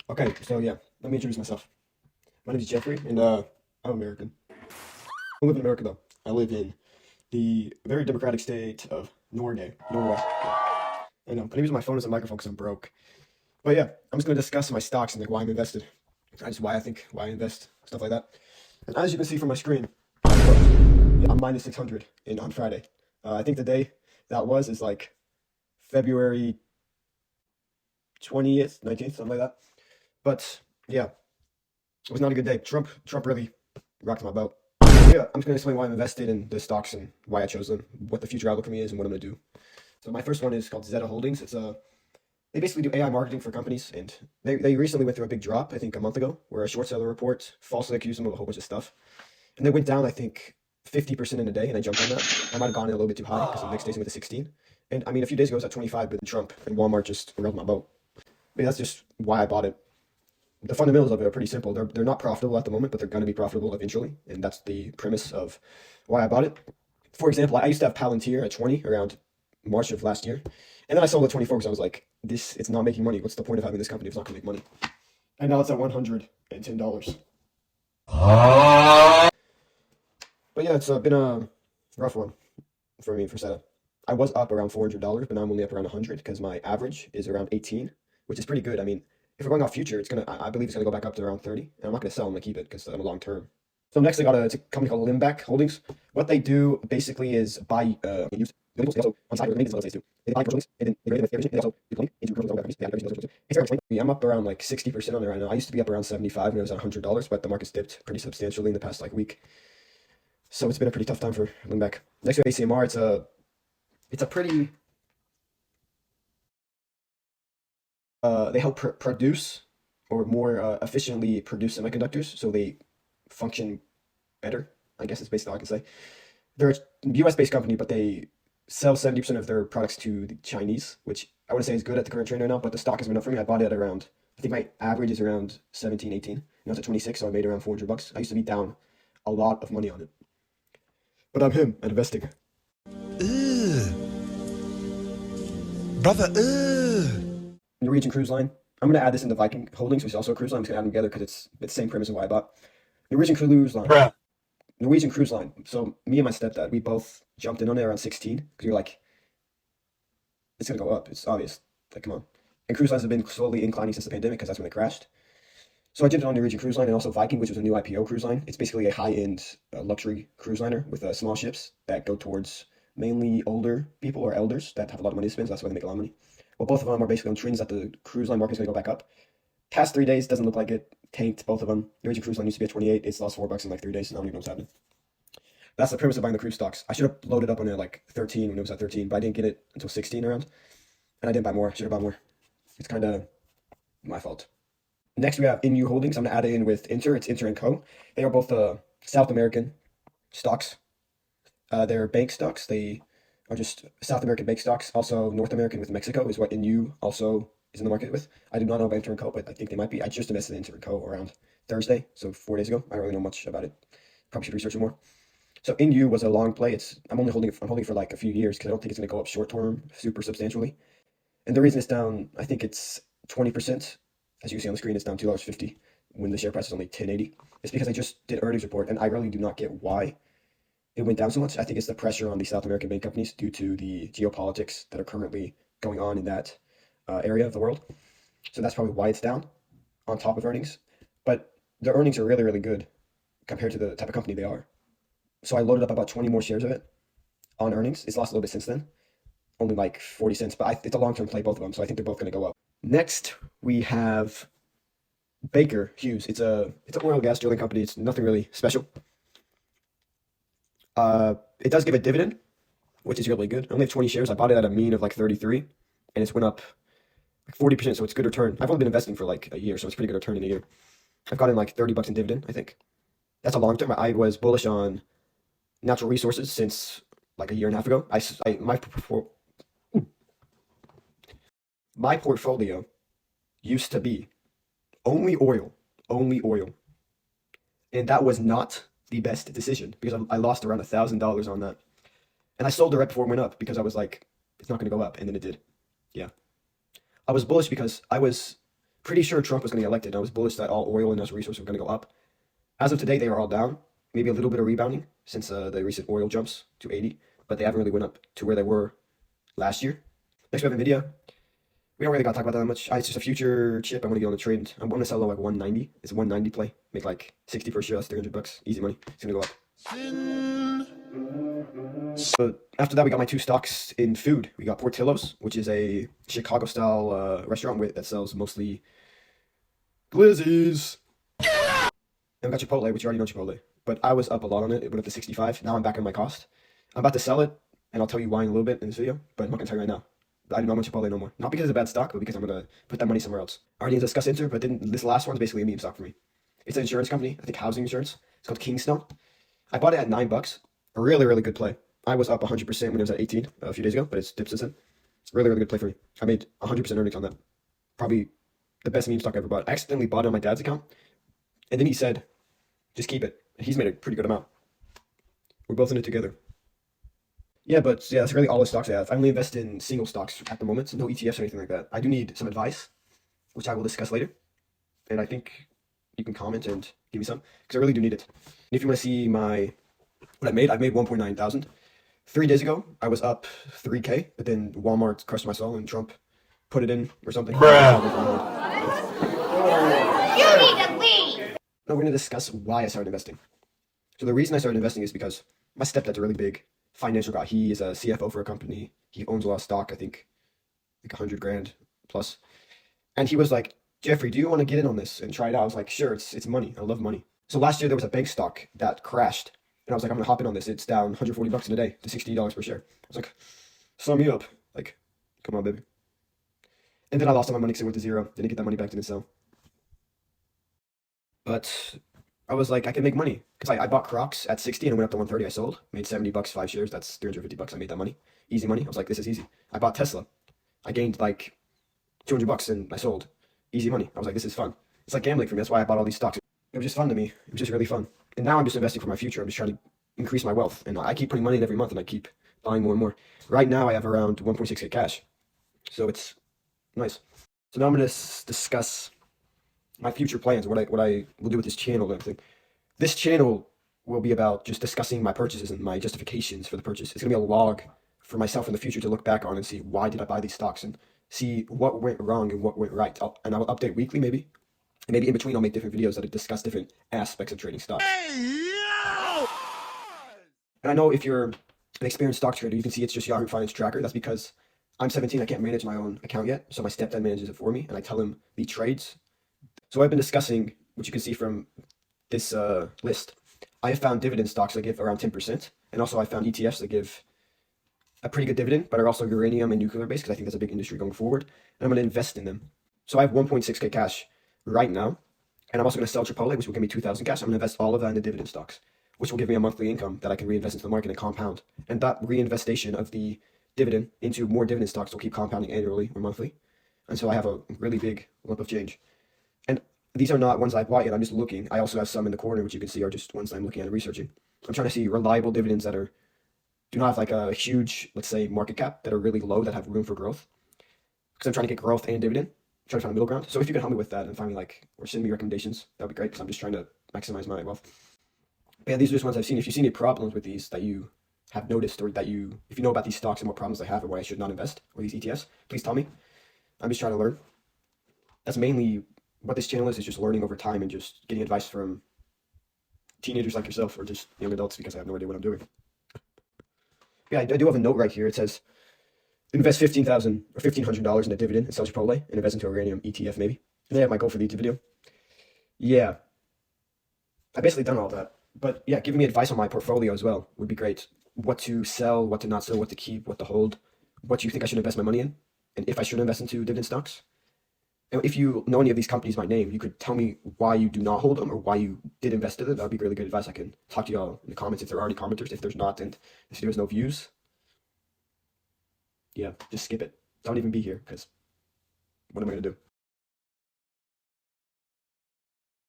Okay, so yeah, let me introduce myself. My name is Jeffrey, and I'm American. I don't live in America though. I live in the very democratic state of Norway. Yeah. I know. I'm using my phone as a microphone because I'm broke. But yeah, I'm just gonna discuss my stocks and like why I'm invested. Just why I think, why I invest, stuff like that. And as you can see from my screen, yeah, I'm minus 600 on Friday. I think the day that was is like February 20th, 19th, something like that. But yeah, it was not a good day. Trump really rocked my boat. Yeah, I'm just gonna explain why I'm invested in the stocks and why I chose them, what the future outlook for me is, and what I'm gonna do. So my first one is called Zeta Holdings. They basically do AI marketing for companies, and they recently went through a big drop, I think a month ago, where a short seller report falsely accused them of a whole bunch of stuff, and they went down, I think, 50% in a day, and I jumped on that. I might have gone in a little bit too high because the next day's went to 16, and I mean a few days ago it was at 25, but Trump and Walmart just rolled my boat. I mean that's just why I bought it. The fundamentals of it are pretty simple. They're not profitable at the moment, but they're going to be profitable eventually, and that's the premise of why I bought it. For example, I used to have Palantir at 20 around March of last year, and then I sold at 24 because I was like, this it's not making money. What's the point of having this company if it's not going to make money? And now it's at $110. But yeah, it's been a rough one for me for Seta. I was up around $400, but now I'm only up around 100 because my average is around 18, which is pretty good. I mean, if we're going off future, I believe it's gonna go back up to around 30, and I'm not gonna sell. I'm gonna keep it because I'm a long term. So next, it's a company called Limback Holdings. What they do basically is buy used buildings. They also on side with maintenance and other things too. They buy commercial buildings and then they rate them with air conditioning. They also deploy into commercial development companies. They add air conditioning. It's very much. I'm up around like 60% on it right now. I used to be up around 75 when it was at $100, but the market's dipped pretty substantially in the past like week. So it's been a pretty tough time for Limback. Next we have ACMR. It's a pretty they help produce or more efficiently produce semiconductors, so they function better. I guess is basically all I can say. They're a U.S.-based company, but they sell 70% of their products to the Chinese, which I wouldn't say is good at the current trend right now. But the stock has been up for me. I bought it at around, I think my average is around 17, 18. Now it's at 26, so I made around $400. I used to be down a lot of money on it, but I'm him at investing. Ugh. Brother, ugh. Norwegian Cruise Line. I'm gonna add this into Viking Holdings, which is also a cruise line. I'm just gonna add them together because it's the same premise of why I bought Norwegian Cruise Line. Bruh. Norwegian Cruise Line. So me and my stepdad, we both jumped in on it around 16 because you're like, it's gonna go up. It's obvious. Like, come on. And cruise lines have been slowly inclining since the pandemic because that's when they crashed. So I jumped in on Norwegian Cruise Line and also Viking, which was a new IPO cruise line. It's basically a high-end luxury cruise liner with small ships that go towards mainly older people or elders that have a lot of money to spend. So that's why they make a lot of money. Well, both of them are basically on trends that the cruise line market is going to go back up. Past 3 days doesn't look like it. Tanked both of them. Norwegian Cruise Line used to be at 28. It's lost $4 in like 3 days. So I don't even know what's happening. That's the premise of buying the cruise stocks. I should have loaded up on it at like 13 when it was at 13, but I didn't get it until 16 around, and I didn't buy more. I should have bought more. It's kind of my fault. Next, we have INU Holdings. I'm gonna add it in with Inter. It's Inter and Co. They are both South American stocks. They're bank stocks. They are just South American bank stocks. Also, North American with Mexico is what INU also is in the market with. I do not know about Inter and Co, but I think they might be. I just invested in Inter and Co around Thursday, so 4 days ago. I don't really know much about it. Probably should research it more. So INU was a long play. I'm holding it for like a few years because I don't think it's going to go up short term super substantially. And the reason it's down, I think it's 20%. As you can see on the screen, it's down $2.50 when the share price is only $10.80. It's because I just did earnings report, and I really do not get why it went down so much. I think it's the pressure on the South American bank companies due to the geopolitics that are currently going on in that area of the world. So that's probably why it's down on top of earnings. But the earnings are really, really good compared to the type of company they are. So I loaded up about 20 more shares of it on earnings. It's lost a little bit since then, only like 40 cents, but it's a long-term play, both of them. So I think they're both going to go up. Next, we have Baker Hughes. It's an oil and gas drilling company. It's nothing really special. It does give a dividend, which is really good. I only have 20 shares. I bought it at a mean of like 33, and it's went up like 40%, so it's good return. I've only been investing for like a year, so it's pretty good return in a year. I've gotten like $30 in dividend, I think. That's a long term. I was bullish on natural resources since like a year and a half ago. My portfolio used to be only oil, and that was not the best decision because I lost around $1,000 on that, and I sold it right before it went up because I was like, it's not going to go up, and then it did. Yeah, I was bullish because I was pretty sure Trump was going to get elected. I was bullish that all oil and natural resources were going to go up. As of today, they are all down. Maybe a little bit of rebounding since the recent oil jumps to 80, but they haven't really went up to where they were last year. Next, we have NVIDIA. We don't really got to talk about that much. It's just a future chip. I'm going to get on the trade. I'm going to sell low like 190. It's a 190 play. Make like 60 per share. That's $300. Easy money. It's going to go up. So after that, we got my two stocks in food. We got Portillo's, which is a Chicago-style restaurant that sells mostly glizzies. And we got Chipotle, which you already know Chipotle. But I was up a lot on it. It went up to 65. Now I'm back on my cost. I'm about to sell it, and I'll tell you why in a little bit in this video. But I'm not going to tell you right now. I do not want Chipotle no more. Not because it's a bad stock, but because I'm going to put that money somewhere else. I already discussed Inter, but then this last one's basically a meme stock for me. It's an insurance company. I think housing insurance. It's called Kingstone. I bought it at $9. A really, really good play. I was up 100% when it was at 18 a few days ago, but it's dipped since then. It's a really, really good play for me. I made 100% earnings on that. Probably the best meme stock I ever bought. I accidentally bought it on my dad's account, and then he said, just keep it. And he's made a pretty good amount. We're both in it together. Yeah, but yeah, that's really all the stocks I have. I only invest in single stocks at the moment, so no ETFs or anything like that. I do need some advice, which I will discuss later. And I think you can comment and give me some, because I really do need it. And if you want to see what I made, I've made 1.9 thousand. 3 days ago, I was up 3K, but then Walmart crushed my soul and Trump put it in or something. Bruh. You need to leave! Now we're going to discuss why I started investing. So the reason I started investing is because my stepdad's a really big financial guy. He is a CFO for a company. He owns a lot of stock, I think like 100 grand plus. And he was like, Jeffrey, do you want to get in on this and try it out? I was like, sure, it's money. I love money. So last year there was a bank stock that crashed. And I was like, I'm going to hop in on this. It's down $140 in a day to $60 per share. I was like, sign me up. Like, come on, baby. And then I lost all my money because it went to zero. Didn't get that money back, didn't sell. But I was like, I can make money. Because I bought Crocs at 60 and it went up to 130. I sold. Made $70, 5 shares. That's $350. I made that money. Easy money. I was like, this is easy. I bought Tesla. I gained like $200 and I sold. Easy money. I was like, this is fun. It's like gambling for me. That's why I bought all these stocks. It was just fun to me. It was just really fun. And now I'm just investing for my future. I'm just trying to increase my wealth. And I keep putting money in every month and I keep buying more and more. Right now I have around 1.6k cash. So it's nice. So now I'm going to discuss my future plans, what I will do with this channel and everything. This channel will be about just discussing my purchases and my justifications for the purchase. It's going to be a log for myself in the future to look back on and see why did I buy these stocks and see what went wrong and what went right. And I will update weekly maybe. And maybe in between I'll make different videos that discuss different aspects of trading stocks. And I know if you're an experienced stock trader, you can see it's just Yahoo Finance Tracker. That's because I'm 17, I can't manage my own account yet. So my stepdad manages it for me and I tell him the trades. So I've been discussing, which you can see from this list. I have found dividend stocks that give around 10%. And also I found ETFs that give a pretty good dividend, but are also uranium and nuclear based because I think that's a big industry going forward. And I'm going to invest in them. So I have 1.6k cash right now. And I'm also going to sell Chipotle, which will give me 2,000 cash. I'm going to invest all of that into dividend stocks, which will give me a monthly income that I can reinvest into the market and compound. And that reinvestation of the dividend into more dividend stocks will keep compounding annually or monthly. And so I have a really big lump of change. And these are not ones I bought yet. I'm just looking. I also have some in the corner, which you can see are just ones I'm looking at and researching. I'm trying to see reliable dividends that do not have like a huge, let's say, market cap, that are really low, that have room for growth. Because I'm trying to get growth and dividend. I'm trying to find a middle ground. So if you can help me with that and find me or send me recommendations, that would be great because I'm just trying to maximize my wealth. But yeah, these are just ones I've seen. If you see any problems with these that you have noticed, or if you know about these stocks and what problems they have or why I should not invest, or these ETFs, please tell me. I'm just trying to learn. That's mainly what this channel is just learning over time and just getting advice from teenagers like yourself or just young adults because I have no idea what I'm doing. Yeah, I do have a note right here. It says, invest $15,000 or $1,500 in a dividend and sell Chipotle and invest into a uranium ETF maybe. And I have my goal for the YouTube video. Yeah. I basically done all that. But yeah, giving me advice on my portfolio as well would be great. What to sell, what to not sell, what to keep, what to hold, what you think I should invest my money in, and if I should invest into dividend stocks. And if you know any of these companies by name, you could tell me why you do not hold them or why you did invest in them. That would be really good advice. I can talk to y'all in the comments if there are already commenters. If there's not, and if there's no views, yeah, just skip it. Don't even be here, because what am I going to do?